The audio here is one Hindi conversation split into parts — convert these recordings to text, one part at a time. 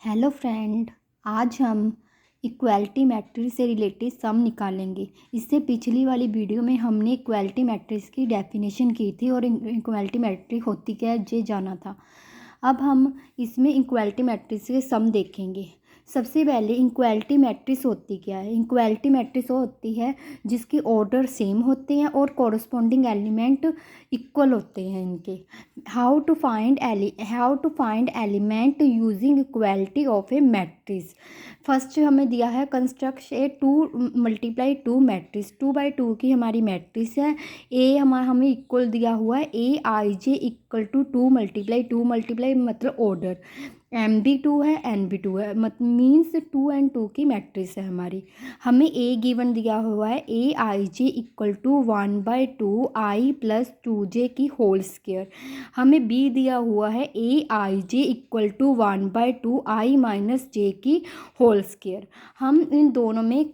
हेलो फ्रेंड, आज हम इक्वालिटी मैट्रिक्स से रिलेटेड सम निकालेंगे। इससे पिछली वाली वीडियो में हमने इक्वालिटी मैट्रिक्स की डेफिनेशन की थी और इक्वालिटी मैट्रिक्स होती क्या है ये जाना था। अब हम इसमें इक्वालिटी मैट्रिक्स के सम देखेंगे। सबसे पहले इक्वालिटी मैट्रिक्स होती क्या है। इक्वालिटी मैट्रिक्स वो होती है जिसके ऑर्डर सेम होते हैं और कॉरस्पॉन्डिंग एलिमेंट इक्वल होते हैं इनके। How to find element using equality of a matrix. First हमें दिया है कंस्ट्रक्ट ए 2 × 2 मैट्रिक्स। 2 × 2 की हमारी मैट्रिक्स है। ए हमें इक्वल दिया हुआ है AIJ इक्वल टू 2 × 2 मतलब ऑर्डर। MB2 है, NB2 है, मीन्स 2 और 2 की मैट्रिक्स है हमारी। हमें ए गिवन दिया हुआ है AIJ equal to 1/2 I + 2j की होल स्क्वायर। हमें बी दिया हुआ है AIJ equal to 1/2 I - j की होल स्क्वायर। हम इन दोनों में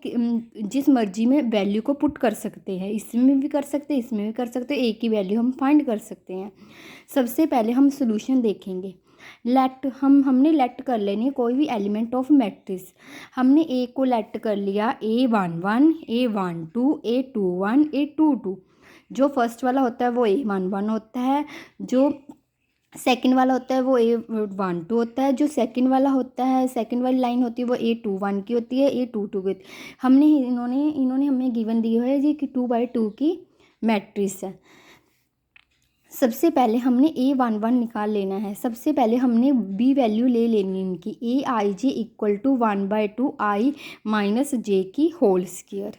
जिस मर्जी में वैल्यू को पुट कर सकते हैं, इसमें भी कर सकते हैं, इसमें भी कर सकते हैं। ए की वैल्यू हम फाइंड कर सकते हैं। सबसे पहले हम सोल्यूशन देखेंगे। हमने लेट कर लेनी है कोई भी एलिमेंट ऑफ मैट्रिक्स। हमने ए को लेट कर लिया A11 A12 A21 A22। जो फर्स्ट वाला होता है वो A11 होता है, जो सेकंड वाला होता है वो A12 होता है, जो सेकंड वाला होता है, सेकंड वाली लाइन होती है वो A21 की होती है, A22 की होती है। इन्होंने हमें गिवन दी है जी कि 2/2 की मैट्रिक्स है। सबसे पहले हमने A11 निकाल लेना है। सबसे पहले हमने बी वैल्यू ले लेनी है इनकी। AIJ equal to 1/2 I - j की whole square.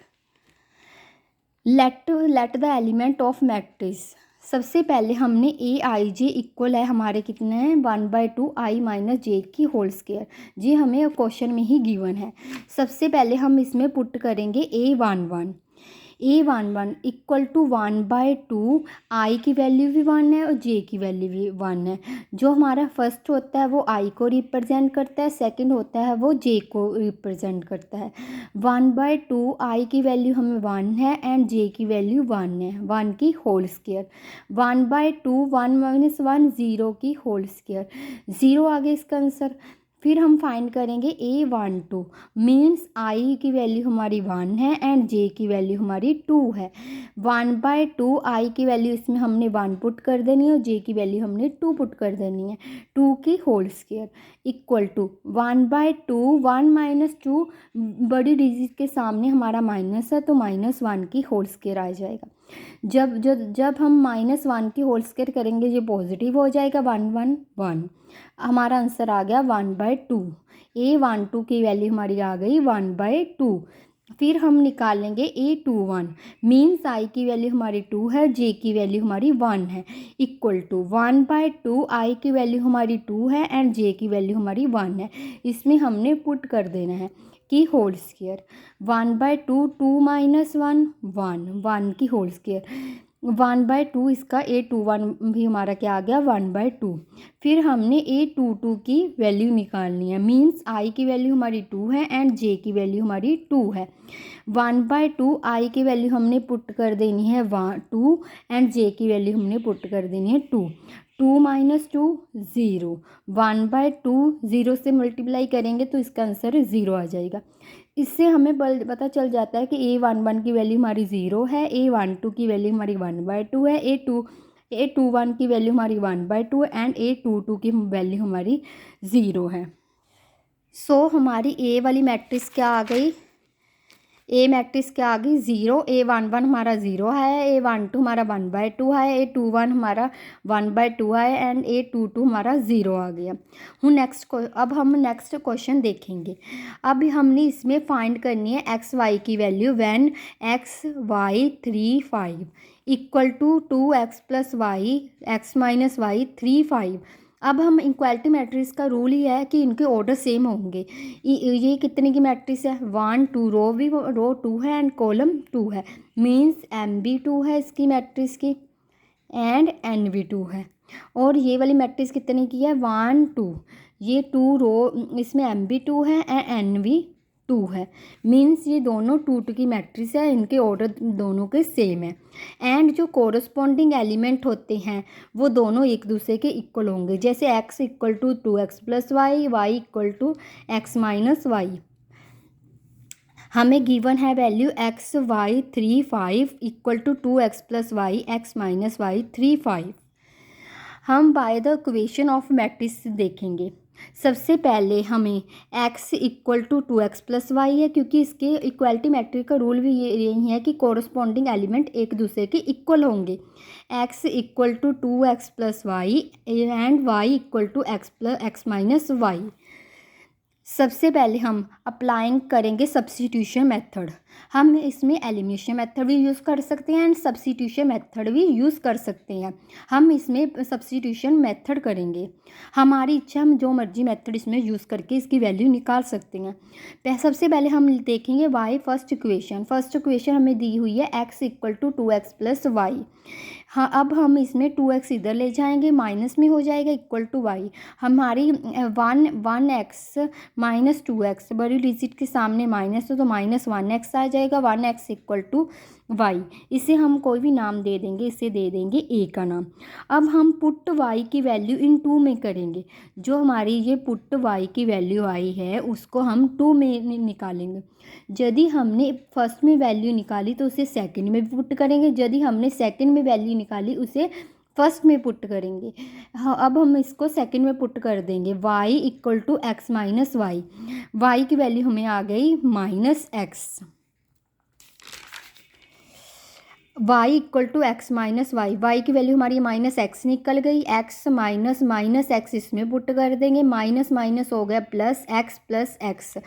Let the element of matrix. सबसे पहले हमने AIJ इक्वल है हमारे कितने हैं 1/2 I - j की होल स्क्वायर। जी हमें क्वेश्चन में ही गिवन है। सबसे पहले हम इसमें पुट करेंगे A11 इक्वल टू 1/2 I की वैल्यू भी 1 है और J की वैल्यू भी 1 है। जो हमारा फर्स्ट होता है वो I को रिप्रेजेंट करता है, सेकंड होता है वो J को रिप्रेजेंट करता है। 1/2 I की वैल्यू हमें 1 है एंड J की वैल्यू 1 है, 1 की होल स्क्वायर। 1/2 1 - 1 0 की होल स्क्वायर। 0 आ गया इसका आंसर। फिर हम फाइंड करेंगे A12 मीन्स I की वैल्यू हमारी 1 है एंड J की वैल्यू हमारी 2 है। 1/2 I की वैल्यू इसमें हमने 1 पुट कर देनी है और J की वैल्यू हमने 2 पुट कर देनी है, 2 की होल स्क्वायर इक्वल टू 1/2 1 - 2 बड़ी डिजिट के सामने हमारा माइनस है तो -1 की होल स्क्वायर आ जाएगा। जब हम -1 की होल स्क्वायर करेंगे ये पॉजिटिव हो जाएगा 1 1 1। हमारा आंसर आ गया 1/2। A12 की वैल्यू हमारी आ गई 1/2। फिर हम निकालेंगे A21 मीन्स I की वैल्यू हमारी 2 है, J की वैल्यू हमारी 1 है इक्वल टू 1/2 I की वैल्यू हमारी 2 है एंड J की वैल्यू हमारी 1 है। इसमें हमने पुट कर देना है की होल स्क्वायर। 1/2 2 - 1 1 की होल स्क्वायर। 1/2 इसका A21 भी हमारा क्या आ गया 1/2। फिर हमने A22 की वैल्यू निकालनी है मीन्स I की वैल्यू हमारी 2 है एंड J की वैल्यू हमारी 2 है। 1/2 I की वैल्यू हमने पुट कर देनी है 2 एंड J की वैल्यू हमने पुट कर देनी है 2। 2 - 2 0। 1/2 0 से मल्टीप्लाई करेंगे तो इसका आंसर 0 आ जाएगा। इससे हमें पता चल जाता है कि A11 की वैल्यू हमारी 0 है, A12 की वैल्यू हमारी 1/2 है, A21 की वैल्यू हमारी 1/2 है एंड A22 की वैल्यू हमारी 0 है। सो हमारी A वाली मैट्रिक्स क्या आ गई, ए मैट्रिक्स क्या आ गई 0। A11 हमारा 0 है, A12 हमारा 1/2 है, A21 हमारा 1/2 है एंड A22 हमारा 0 आ गया। अब हम नेक्स्ट क्वेश्चन देखेंगे। अब हमने इसमें फाइंड करनी है XY की value when XY 3 5 equal to 2x + y x - y 3 5। अब हम इक्वालिटी मैट्रिक्स का रूल ही है कि इनके ऑर्डर सेम होंगे। ये कितने की मैट्रिक्स है 1 2 रो 2 है एंड कॉलम 2 है मीन्स MB2 है इसकी मैट्रिक्स की एंड NB2 है। और ये वाली मैट्रिक्स कितने की है 1 2। ये 2 रो इसमें MB2 है एंड NB 2 है। मीन्स ये दोनों 2 की मैट्रिक्स है, इनके ऑर्डर दोनों के सेम है। एंड जो कोरस्पॉन्डिंग एलिमेंट होते हैं वो दोनों एक दूसरे के इक्वल होंगे। जैसे x equal to 2x plus y, y equal to x minus y. हमें गिवन है value x y 3 5 equal to 2x plus y, x minus y 3 5। हम by the equation of matrix देखेंगे। सबसे पहले हमें x equal to 2x plus y है, क्योंकि इसके इक्वलिटी मैट्रिक्स का रूल भी यही है कि कोरस्पॉन्डिंग एलिमेंट एक दूसरे के इक्वल होंगे। x equal to 2x plus y and y equal to x minus y. सबसे पहले हम अप्लाइंग करेंगे सब्स्टिट्यूशन मेथड। हम इसमें एलिमिनेशन मेथड भी यूज़ कर सकते हैं एंड सब्स्टिट्यूशन मेथड भी यूज़ कर सकते हैं। हम इसमें सब्स्टिट्यूशन मेथड करेंगे। हमारी इच्छा, हम जो मर्जी मेथड इसमें यूज़ करके इसकी वैल्यू निकाल सकते हैं। सबसे पहले हम देखेंगे वाई फर्स्ट इक्वेशन हमें दी हुई है x equal to 2x plus y. हाँ, अब हम इसमें 2x इधर ले जाएंगे, माइनस में हो जाएगा, इक्वल टू वाई। हमारी 1x माइनस 2x, बड़ी डिजिट के सामने माइनस हो तो माइनस 1x आ जाएगा, 1x इक्वल टू वाई। इसे हम कोई भी नाम दे देंगे, इसे दे देंगे a का नाम। अब हम पुट y की वैल्यू इन 2 में करेंगे। जो हमारी ये पुट y की वैल्यू आई है उसको हम 2 में निकालेंगे। यदि हमने फर्स्ट में वैल्यू निकाली तो उसे सेकंड में पुट करेंगे, यदि हमने सेकंड में वैल्यू निकाली उसे फर्स्ट में पुट करेंगे। हाँ, अब हम इसको सेकंड में पुट कर देंगे। y equal to x minus y, y की वैल्यू हमें आ गई minus x. y equal to x minus y, y की वैल्यू हमारी माइनस एक्स निकल गई। x माइनस माइनस एक्स इसमें पुट कर देंगे, माइनस माइनस हो गया plus x.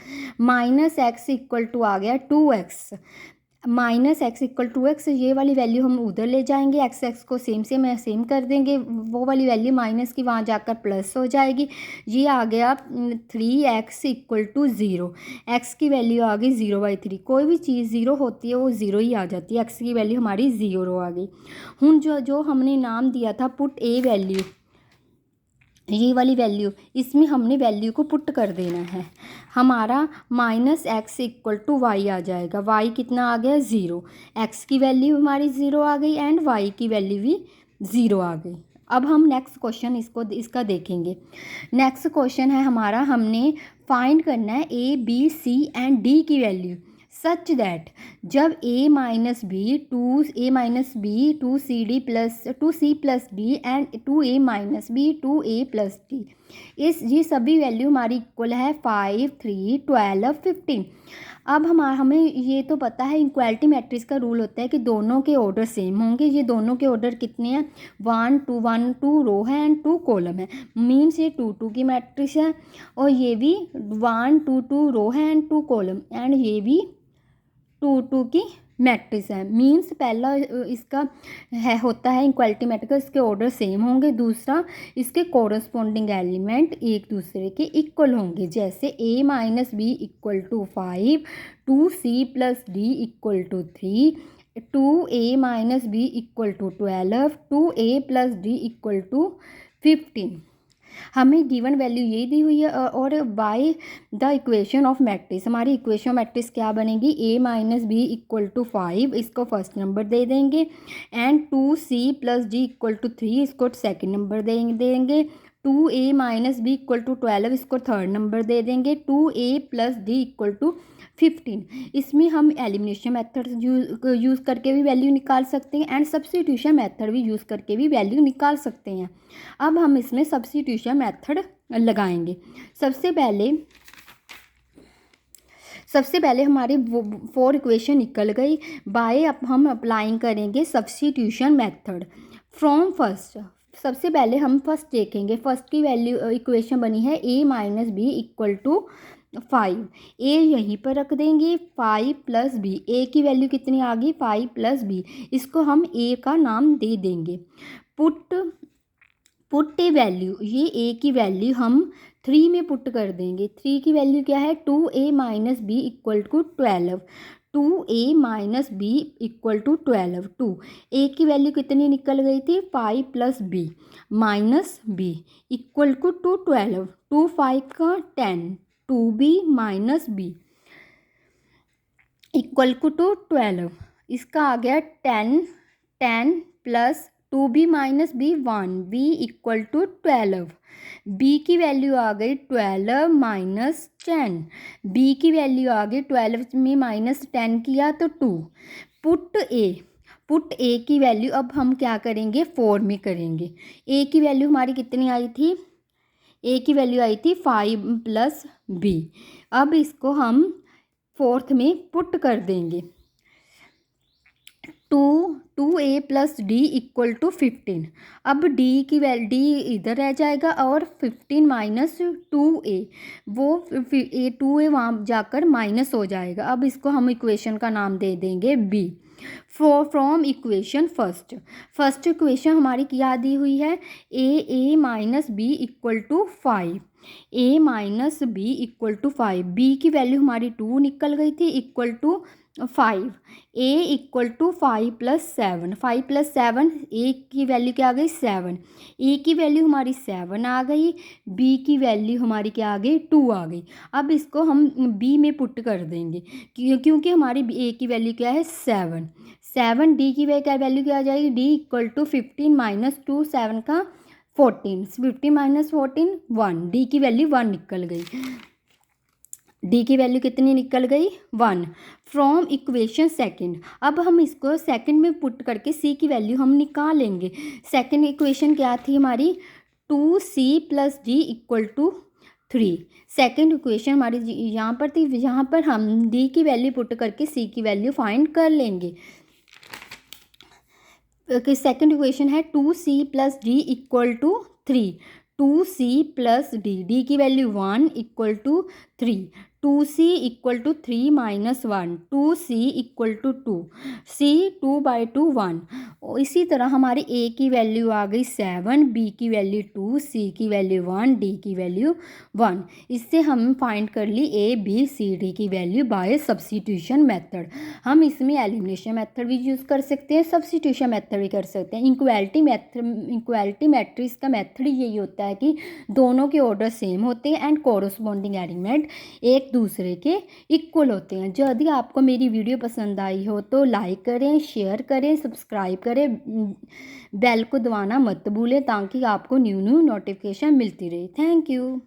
Minus x equal to आ गया 2x, minus x equal to x. ये वाली वैल्यू हम उधर ले जाएंगे, एक्स को सेम कर देंगे, वो वाली वैल्यू माइनस की वहाँ जाकर प्लस हो जाएगी। ये आ गया 3x इक्वल टू 0, एक्स की वैल्यू आ गई 0/3। कोई भी चीज़ 0 होती है वो 0 ही आ जाती है, एक्स की वैल्यू हमारी 0 आ गई। हूँ जो हमने नाम दिया था पुट ए वैल्यू, ये वाली वैल्यू, इसमें हमने वैल्यू को पुट कर देना है। हमारा minus x equal to y आ जाएगा, वाई कितना आ गया 0, एक्स की वैल्यू हमारी 0 आ गई एंड वाई की वैल्यू भी 0 आ गई। अब हम नेक्स्ट क्वेश्चन इसका देखेंगे। नेक्स्ट क्वेश्चन है हमारा, हमने फाइंड करना है a b c and d की वैल्यू सच दैट जब a minus b 2c plus d and 2a minus b 2a plus d, ये सभी वैल्यू हमारी इक्वल है 5 3 12 15। अब हमें ये तो पता है इक्वालिटी मैट्रिक्स का रूल होता है कि दोनों के ऑर्डर सेम होंगे। ये दोनों के ऑर्डर कितने हैं, 1 2 रो है एंड 2 कॉलम है। मीन्स ये 2 2 की मैट्रिक्स है, और ये भी 1 2 रो है एंड 2 कॉलम, एंड ये भी 2 2 की मैट्रिक्स है। मीन्स पहला इसका होता है इक्वालिटी मैट्रिक्स, इसके ऑर्डर सेम होंगे। दूसरा, इसके कोरस्पॉन्डिंग एलिमेंट एक दूसरे के इक्वल होंगे। जैसे a minus b equal to 5, 2c plus d equal to 3, 2a minus b equal to 12, 2a plus d equal to 15। हमें गिवन वैल्यू ये दी हुई है, और by the equation of matrix, हमारी इक्वेशन ऑफ मैट्रिक्स क्या बनेगी, a minus b equal to 5, इसको फर्स्ट नंबर दे देंगे, and 2c plus d equal to 3, इसको सेकंड नंबर देंगे। 2a minus b equal to 12, इसको थर्ड नंबर दे देंगे। 2a plus d equal to 15। इसमें हम एलिमिनेशन मेथड यूज़ करके भी वैल्यू निकाल सकते हैं एंड सब्स्टिट्यूशन मेथड भी यूज़ करके भी वैल्यू निकाल सकते हैं। अब हम इसमें सब्स्टिट्यूशन मेथड लगाएंगे। सबसे पहले हमारी 4 इक्वेशन निकल गई। बाय अब हम अप्लाइंग करेंगे सब्स्टिट्यूशन मेथड फ्रॉम फर्स्ट। सबसे पहले हम फर्स्ट देखेंगे, फर्स्ट की वैल्यू इक्वेशन बनी है a minus b equal to 5, a यहीं पर रख देंगे, 5 प्लस बी, a की वैल्यू कितनी आ गई 5 प्लस बी, इसको हम a का नाम दे देंगे। पुट ए वैल्यू, ये a की वैल्यू हम 3 में पुट कर देंगे। 3 की वैल्यू क्या है, 2a minus b equal to 12, 2a minus b equal to 12। 2 a की वैल्यू कितनी निकल गई थी 5 plus b minus b equal to 12, 2 5 का 10, 2b minus b equal to 12, इसका आ गया 10, 10 plus 2b minus b 1, b equal to 12। b की वैल्यू आ गई 12 माइनस 10, b की वैल्यू आ गई 12 में माइनस 10 किया तो 2। पुट ए की वैल्यू अब हम क्या करेंगे, 4 में करेंगे। ए की वैल्यू हमारी कितनी आई थी, ए की वैल्यू आई थी 5 प्लस बी। अब इसको हम फोर्थ में पुट कर देंगे। 2a plus d equal to 15। अब डी की वैल्यू, डी इधर रह जाएगा और 15 माइनस 2a, वो 2a वहाँ जाकर माइनस हो जाएगा। अब इसको हम इक्वेशन का नाम दे देंगे b। From equation first equation हमारी क्या दी हुई है, a minus b equal to 5, a minus b equal to 5। b की वैल्यू हमारी 2 निकल गई थी, equal to 5। a equal to 5 plus 7, 5 plus 7, a की वैल्यू क्या आ गई 7, a की वैल्यू हमारी 7 आ गई, b की वैल्यू हमारी क्या आ गई 2 आ गई। अब इसको हम b में पुट कर देंगे क्योंकि हमारी a की वैल्यू क्या है 7, 7 d की वैल्यू क्या आ जाएगी, d इक्वल टू 15 माइनस 2, 7 का 14, 15 माइनस 14 1, d की वैल्यू 1 निकल गई। डी की वैल्यू कितनी निकल गई 1। फ्रॉम इक्वेशन सेकंड, अब हम इसको सेकंड में पुट करके सी की वैल्यू हम निकालेंगे। सेकंड इक्वेशन क्या थी हमारी, 2c plus d equal to 3। Second equation हमारी यहाँ पर थी, यहाँ पर हम डी की वैल्यू पुट करके सी की वैल्यू फाइंड कर लेंगे। सेकंड इक्वेशन है 2c plus d equal to 3, 2c plus d की value 1 equal to 3, 2c equal to 3 minus 1, 2c equal to 2, c 2/2 1। इसी तरह हमारी a की वैल्यू आ गई 7, b की वैल्यू 2, c की वैल्यू 1, d की वैल्यू 1। इससे हम फाइंड कर ली a b c d की वैल्यू बाय सब्स्टिट्यूशन मेथड। हम इसमें एलिमिनेशन मेथड भी यूज़ कर सकते हैं, सब्स्टिट्यूशन मेथड भी कर सकते हैं। इक्वालिटी मैट्रिक्स का मेथड यही होता है कि दोनों के ऑर्डर सेम होते हैं एंड कोरस्पॉन्डिंग एलिमेंट एक दूसरे के इक्वल होते हैं। यदि आपको मेरी वीडियो पसंद आई हो तो लाइक करें, शेयर करें, सब्सक्राइब करें, बेल को दबाना मत भूलें ताकि आपको न्यू नोटिफिकेशन मिलती रहे। Thank you.